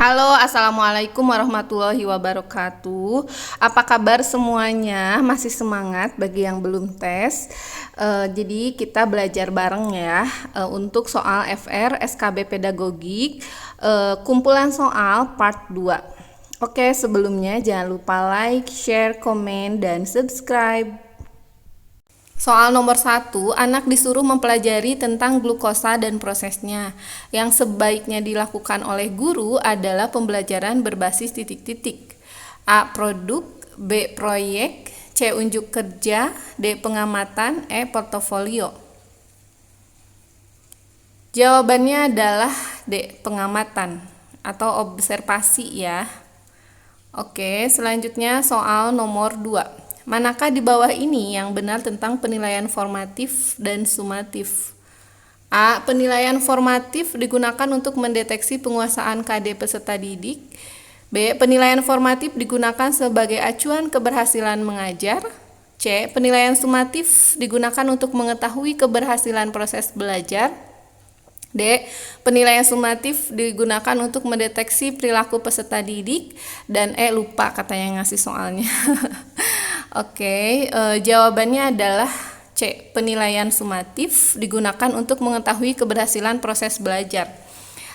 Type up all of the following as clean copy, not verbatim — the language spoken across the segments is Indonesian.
Halo, assalamualaikum warahmatullahi wabarakatuh. Apa kabar semuanya? Masih semangat bagi yang belum tes? Jadi kita belajar bareng ya untuk soal FR SKB Pedagogik, kumpulan soal part 2. Oke, sebelumnya jangan lupa like, share, komen, dan subscribe. Soal nomor 1, anak disuruh mempelajari tentang glukosa dan prosesnya. Yang sebaiknya dilakukan oleh guru adalah pembelajaran berbasis titik-titik. A. Produk, B. Proyek, C. Unjuk kerja, D. Pengamatan, E. Portofolio. Jawabannya adalah D. Pengamatan atau observasi ya. Oke, selanjutnya soal nomor 2. Manakah di bawah ini yang benar tentang penilaian formatif dan sumatif? A. Penilaian formatif digunakan untuk mendeteksi penguasaan KD peserta didik. B. Penilaian formatif digunakan sebagai acuan keberhasilan mengajar. C. Penilaian sumatif digunakan untuk mengetahui keberhasilan proses belajar. D. Penilaian sumatif digunakan untuk mendeteksi perilaku peserta didik. Dan E. Lupa katanya ngasih soalnya. Oke, jawabannya adalah C. Penilaian sumatif digunakan untuk mengetahui keberhasilan proses belajar.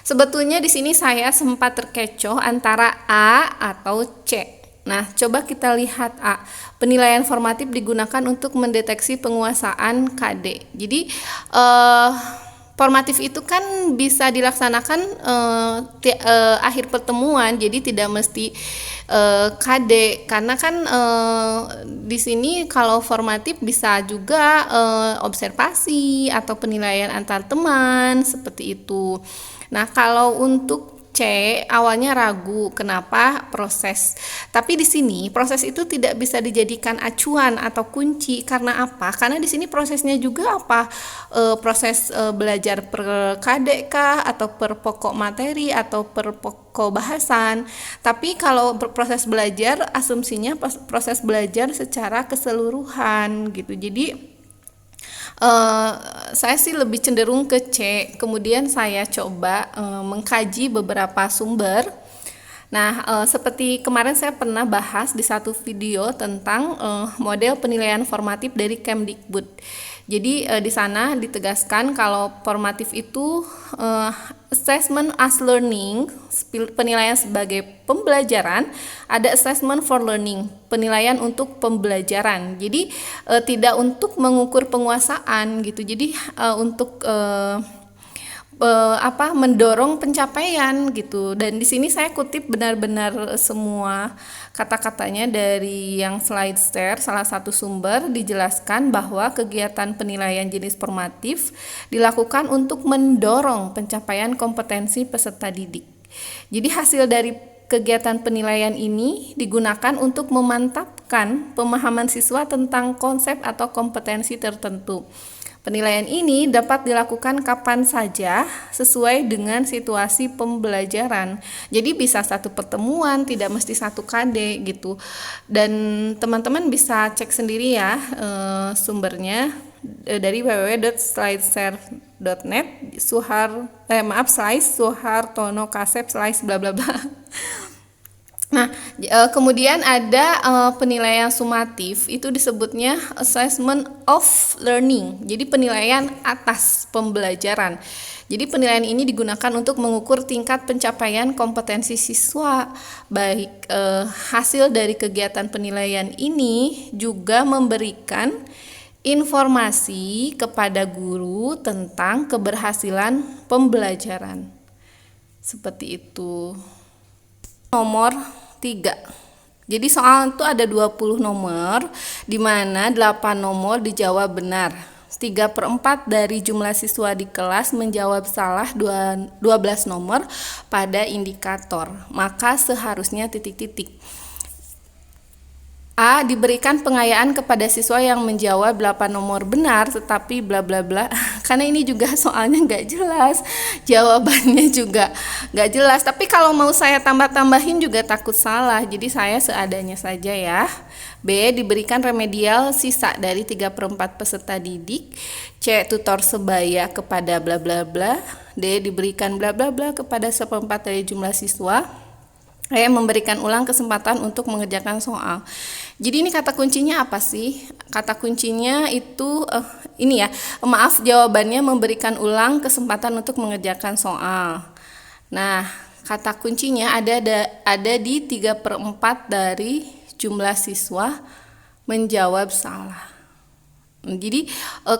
Sebetulnya di sini saya sempat terkecoh antara A atau C. Nah, coba kita lihat A. Penilaian formatif digunakan untuk mendeteksi penguasaan KD. Jadi, formatif itu kan bisa dilaksanakan akhir pertemuan, jadi tidak mesti KD, karena kan di sini kalau formatif bisa juga observasi atau penilaian antar teman seperti itu. Nah, kalau untuk C awalnya ragu kenapa proses. Tapi di sini proses itu tidak bisa dijadikan acuan atau kunci karena apa? Karena di sini prosesnya juga apa? Proses belajar per KD kah atau per pokok materi atau per pokok bahasan. Tapi kalau proses belajar asumsinya proses belajar secara keseluruhan gitu. Jadi saya sih lebih cenderung ke C. Kemudian saya coba mengkaji beberapa sumber. Nah, seperti kemarin saya pernah bahas di satu video tentang model penilaian formatif dari Kemdikbud. Jadi di sana ditegaskan kalau formatif itu assessment as learning, penilaian sebagai pembelajaran, ada assessment for learning, penilaian untuk pembelajaran. Jadi tidak untuk mengukur penguasaan gitu. Jadi untuk mendorong pencapaian gitu. Dan di sini saya kutip benar-benar semua kata-katanya dari yang slide share, salah satu sumber dijelaskan bahwa kegiatan penilaian jenis formatif dilakukan untuk mendorong pencapaian kompetensi peserta didik. Jadi hasil dari kegiatan penilaian ini digunakan untuk memantapkan pemahaman siswa tentang konsep atau kompetensi tertentu. Penilaian ini dapat dilakukan kapan saja sesuai dengan situasi pembelajaran. Jadi bisa satu pertemuan, tidak mesti satu KD gitu. Dan teman-teman bisa cek sendiri ya sumbernya dari www.slideshare.net Suhartono Kasep bla bla bla. Nah, kemudian ada penilaian sumatif, itu disebutnya assessment of learning. Jadi penilaian atas pembelajaran. Jadi penilaian ini digunakan untuk mengukur tingkat pencapaian kompetensi siswa. Baik hasil dari kegiatan penilaian ini juga memberikan informasi kepada guru tentang keberhasilan pembelajaran. Seperti itu. Nomor 3. Jadi soal itu ada 20 nomor, di mana 8 nomor dijawab benar. 3/4 dari jumlah siswa di kelas menjawab salah 12 nomor pada indikator. Maka seharusnya titik-titik. A. Diberikan pengayaan kepada siswa yang menjawab 8 nomor benar tetapi bla bla bla. Karena ini juga soalnya nggak jelas, jawabannya juga nggak jelas. Tapi kalau mau saya tambah-tambahin juga takut salah, jadi saya seadanya saja ya. B. Diberikan remedial sisa dari 3/4 peserta didik. C. Tutor sebaya kepada bla bla bla. D. Diberikan bla bla bla kepada 1/4 dari jumlah siswa. E. Memberikan ulang kesempatan untuk mengerjakan soal. Jadi ini kata kuncinya apa sih? Kata kuncinya itu ini ya. Maaf, jawabannya memberikan ulang kesempatan untuk mengerjakan soal. Nah, kata kuncinya ada di 3/4 dari jumlah siswa menjawab salah. Jadi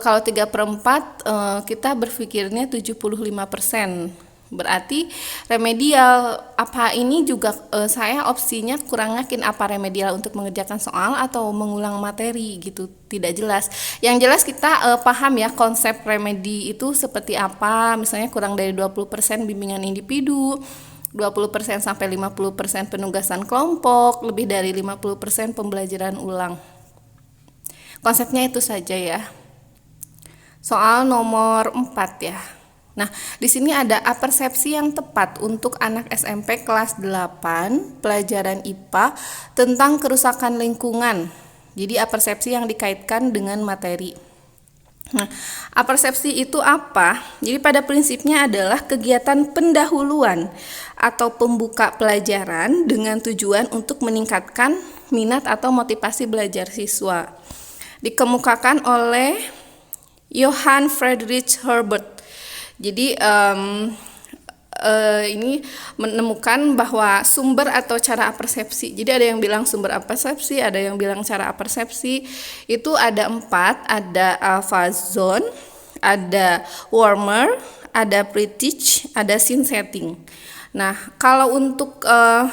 kalau 3/4 kita berpikirnya 75%. Berarti remedial apa ini juga saya opsinya kurang yakin apa remedial untuk mengerjakan soal atau mengulang materi gitu, tidak jelas. Yang jelas kita paham ya konsep remedi itu seperti apa, misalnya kurang dari 20% bimbingan individu, 20% sampai 50% penugasan kelompok, lebih dari 50% pembelajaran ulang. Konsepnya itu saja ya. Soal nomor 4 ya. Nah, di sini ada apersepsi yang tepat untuk anak SMP kelas 8 pelajaran IPA tentang kerusakan lingkungan. Jadi apersepsi yang dikaitkan dengan materi. Nah, apersepsi itu apa? Jadi pada prinsipnya adalah kegiatan pendahuluan atau pembuka pelajaran dengan tujuan untuk meningkatkan minat atau motivasi belajar siswa. Dikemukakan oleh Johann Friedrich Herbert. Jadi ini menemukan bahwa sumber atau cara apersepsi. Jadi ada yang bilang sumber apersepsi, ada yang bilang cara apersepsi. Itu ada 4, ada Alphazon, ada Warmer, ada Prittich, ada Sinsetting. Nah, kalau untuk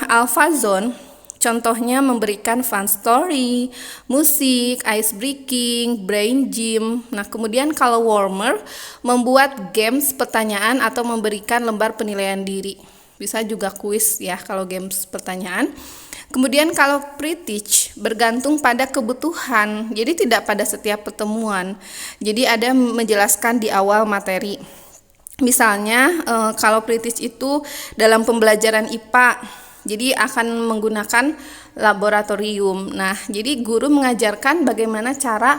Alphazon, contohnya memberikan fun story, musik, ice breaking, brain gym. Nah, kemudian kalau Warmer membuat games pertanyaan atau memberikan lembar penilaian diri. Bisa juga kuis ya kalau games pertanyaan. Kemudian kalau Prittich bergantung pada kebutuhan. Jadi tidak pada setiap pertemuan. Jadi ada menjelaskan di awal materi. Misalnya kalau Prittich itu dalam pembelajaran IPA, jadi akan menggunakan laboratorium. Nah, jadi guru mengajarkan bagaimana cara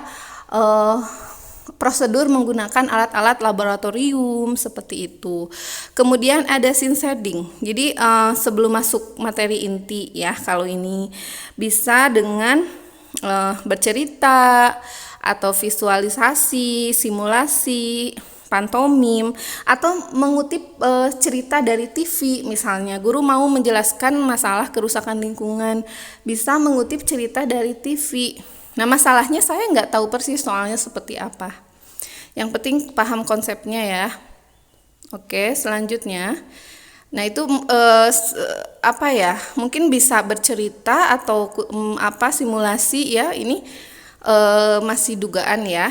prosedur menggunakan alat-alat laboratorium seperti itu. Kemudian ada sinsetting. Jadi sebelum masuk materi inti ya, kalau ini bisa dengan bercerita atau visualisasi, simulasi, pantomim, atau mengutip cerita dari TV. Misalnya guru mau menjelaskan masalah kerusakan lingkungan, bisa mengutip cerita dari TV. Nah, masalahnya saya nggak tahu persis soalnya seperti apa. Yang penting paham konsepnya ya. Oke, selanjutnya, nah itu apa ya, mungkin bisa bercerita atau simulasi ya, ini masih dugaan ya.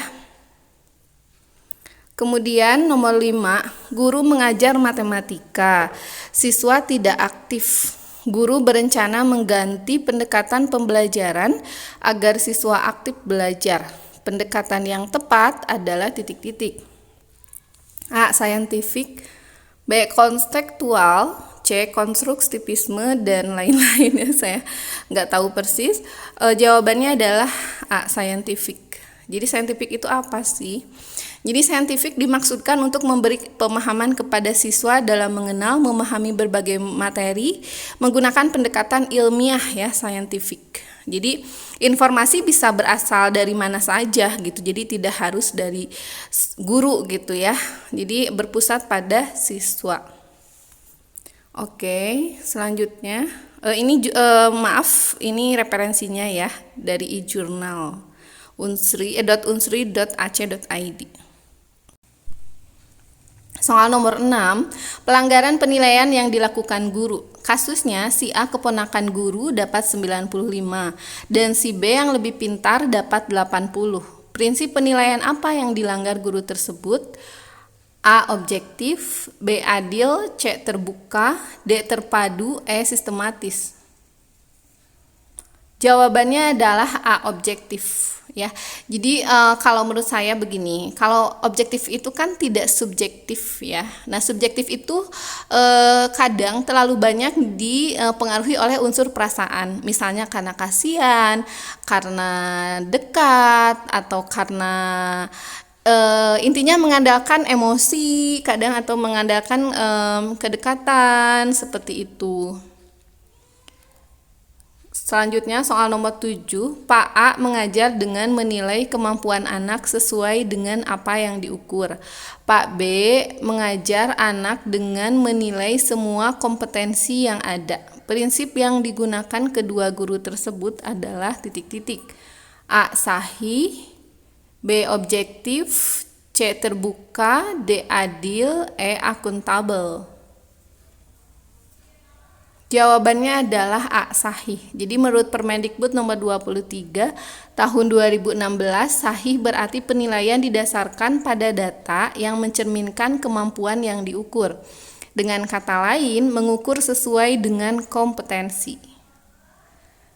Kemudian nomor 5, guru mengajar matematika, siswa tidak aktif. Guru berencana mengganti pendekatan pembelajaran agar siswa aktif belajar. Pendekatan yang tepat adalah titik-titik. A. Scientific, B. Konstekstual, C. Konstruktivisme, dan lain-lain ya, saya nggak tahu persis. Jawabannya adalah A. Scientific. Jadi scientific itu apa sih? Jadi scientific dimaksudkan untuk memberi pemahaman kepada siswa dalam mengenal, memahami berbagai materi menggunakan pendekatan ilmiah ya, scientific. Jadi informasi bisa berasal dari mana saja gitu. Jadi tidak harus dari guru gitu ya. Jadi berpusat pada siswa. Oke, selanjutnya maaf, ini referensinya ya dari e-journal unsri.ac.id. Soal nomor 6, pelanggaran penilaian yang dilakukan guru. Kasusnya si A keponakan guru dapat 95 dan si B yang lebih pintar dapat 80. Prinsip penilaian apa yang dilanggar guru tersebut? A. Objektif, B. Adil, C. Terbuka, D. Terpadu, E. Sistematis. Jawabannya adalah A. Objektif. Ya, jadi kalau menurut saya begini, kalau objektif itu kan tidak subjektif ya. Nah, subjektif itu kadang terlalu banyak dipengaruhi oleh unsur perasaan, misalnya karena kasihan, karena dekat, atau karena Intinya mengandalkan emosi kadang atau mengandalkan kedekatan seperti itu. Selanjutnya soal nomor 7, Pak A mengajar dengan menilai kemampuan anak sesuai dengan apa yang diukur. Pak B mengajar anak dengan menilai semua kompetensi yang ada. Prinsip yang digunakan kedua guru tersebut adalah titik-titik. A. Sahih, B. Objektif, C. Terbuka, D. Adil, E. Akuntabel. Jawabannya adalah A. Sahih. Jadi menurut Permendikbud nomor 23 tahun 2016, sahih berarti penilaian didasarkan pada data yang mencerminkan kemampuan yang diukur. Dengan kata lain, mengukur sesuai dengan kompetensi.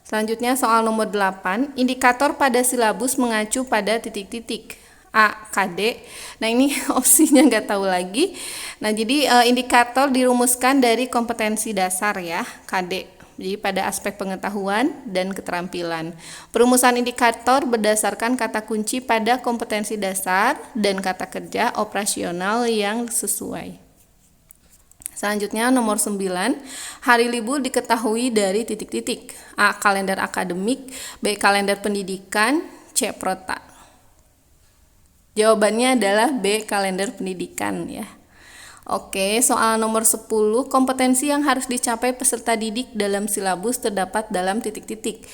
Selanjutnya soal nomor 8, indikator pada silabus mengacu pada titik-titik. A. KD. Nah ini opsinya nggak tahu lagi. Nah jadi indikator dirumuskan dari kompetensi dasar ya, KD. Jadi pada aspek pengetahuan dan keterampilan. Perumusan indikator berdasarkan kata kunci pada kompetensi dasar dan kata kerja operasional yang sesuai. Selanjutnya nomor 9, hari libur diketahui dari titik-titik. A. Kalender akademik, B. Kalender pendidikan, C. Prota. Jawabannya adalah B. Kalender pendidikan ya. Oke, soal nomor 10, kompetensi yang harus dicapai peserta didik dalam silabus terdapat dalam titik-titik.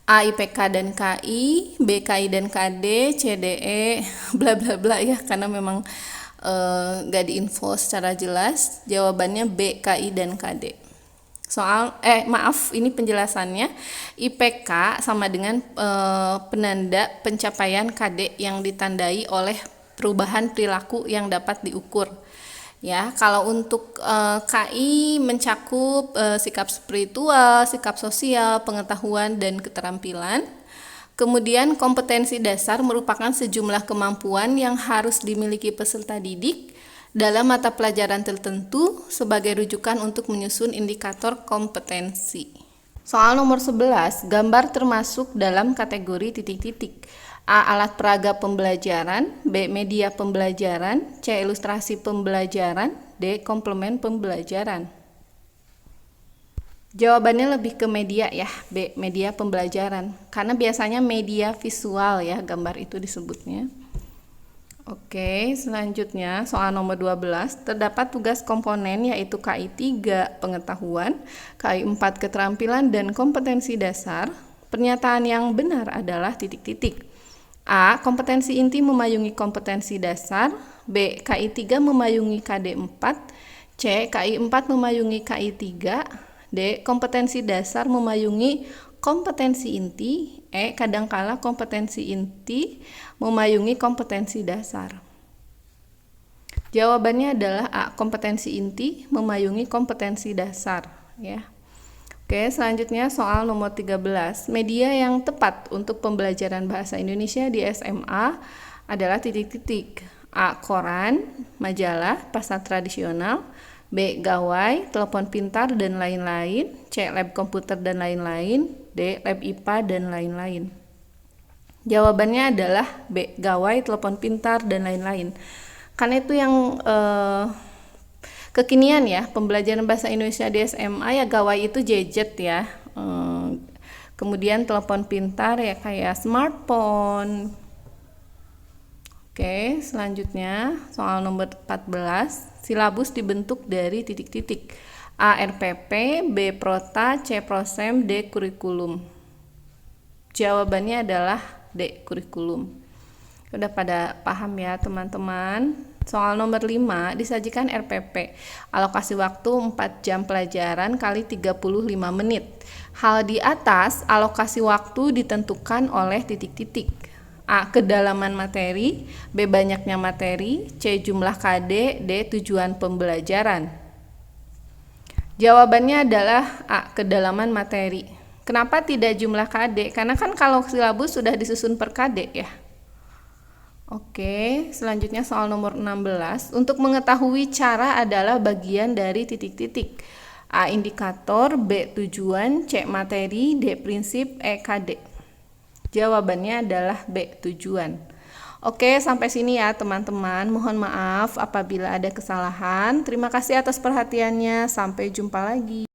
A. IPK dan KI, B. KI dan KD, C. DE, bla bla bla ya, karena memang gak diinfo secara jelas. Jawabannya B. KI dan KD. Ini penjelasannya. IPK sama dengan penanda pencapaian KD yang ditandai oleh perubahan perilaku yang dapat diukur. Ya, kalau untuk KI mencakup sikap spiritual, sikap sosial, pengetahuan dan keterampilan. Kemudian kompetensi dasar merupakan sejumlah kemampuan yang harus dimiliki peserta didik dalam mata pelajaran tertentu sebagai rujukan untuk menyusun indikator kompetensi. Soal nomor 11, gambar termasuk dalam kategori titik-titik. A. Alat peraga pembelajaran, B. Media pembelajaran, C. Ilustrasi pembelajaran, D. Komplemen pembelajaran. Jawabannya lebih ke media ya, B. Media pembelajaran. Karena biasanya media visual ya, gambar itu disebutnya. Oke, selanjutnya soal nomor 12, terdapat tugas komponen yaitu KI 3 pengetahuan, KI 4 keterampilan dan kompetensi dasar. Pernyataan yang benar adalah titik-titik. A. Kompetensi inti memayungi kompetensi dasar, B. KI 3 memayungi KD 4, C. KI 4 memayungi KI 3, D. Kompetensi dasar memayungi kompetensi inti, E. Kadangkala kompetensi inti memayungi kompetensi dasar. Jawabannya adalah A. Kompetensi inti memayungi kompetensi dasar ya. Oke, selanjutnya soal nomor 13. Media yang tepat untuk pembelajaran bahasa Indonesia di SMA adalah titik-titik. A. Koran, majalah, pasar tradisional, B. Gawai, telepon pintar dan lain-lain, C. Lab komputer dan lain-lain, D. Lab IPA dan lain-lain. Jawabannya adalah B. Gawai, telepon pintar dan lain-lain. Karena itu yang kekinian ya, pembelajaran bahasa Indonesia di SMA ya, gawai itu gadget ya. Kemudian telepon pintar ya kayak smartphone. Oke, selanjutnya soal nomor 14. Silabus dibentuk dari titik-titik. A. RPP, B. Prota, C. Prosem, D. Kurikulum. Jawabannya adalah D. Kurikulum. Udah pada paham ya teman-teman? Soal nomor 5, disajikan RPP. Alokasi waktu 4 jam pelajaran kali 35 menit. Hal di atas, alokasi waktu ditentukan oleh titik-titik. A. Kedalaman materi, B. Banyaknya materi, C. Jumlah KD, D. Tujuan pembelajaran. Jawabannya adalah A. Kedalaman materi. Kenapa tidak jumlah KD? Karena kan kalau silabus sudah disusun per KD ya. Oke, selanjutnya soal nomor 16. Untuk mengetahui cara adalah bagian dari titik-titik. A. Indikator, B. Tujuan, C. Materi, D. Prinsip, E. KD. Jawabannya adalah B. Tujuan. Oke, sampai sini ya teman-teman. Mohon maaf apabila ada kesalahan. Terima kasih atas perhatiannya. Sampai jumpa lagi.